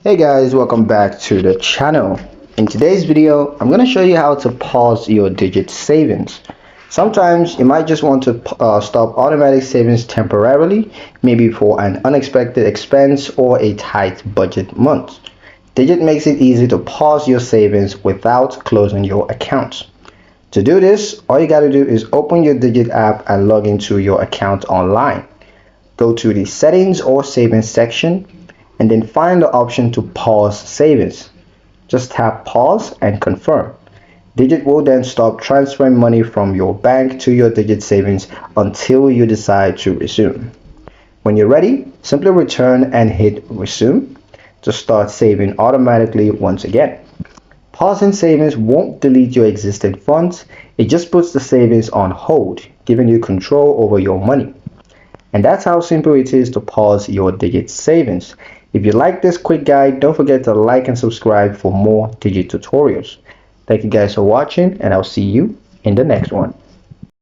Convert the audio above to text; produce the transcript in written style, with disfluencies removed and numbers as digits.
Hey guys, welcome back to the channel. In today's video, I'm going to show you how to pause your digit savings. Sometimes you might just want to stop automatic savings temporarily, maybe for an unexpected expense or a tight budget month. Digit makes it easy to pause your savings without closing your account. To do this, all you got to do is open your Digit app and log into your account online. Go to the settings or savings section and then find the option to pause savings. Just tap pause and confirm. Digit will then stop transferring money from your bank to your Digit savings until you decide to resume. When you're ready, simply return and hit resume to start saving automatically once again. Pausing savings won't delete your existing funds, it just puts the savings on hold, giving you control over your money. And that's how simple it is to pause your Digit savings. If you like this quick guide, don't forget to like and subscribe for more Digit tutorials. Thank you guys for watching, and I'll see you in the next one.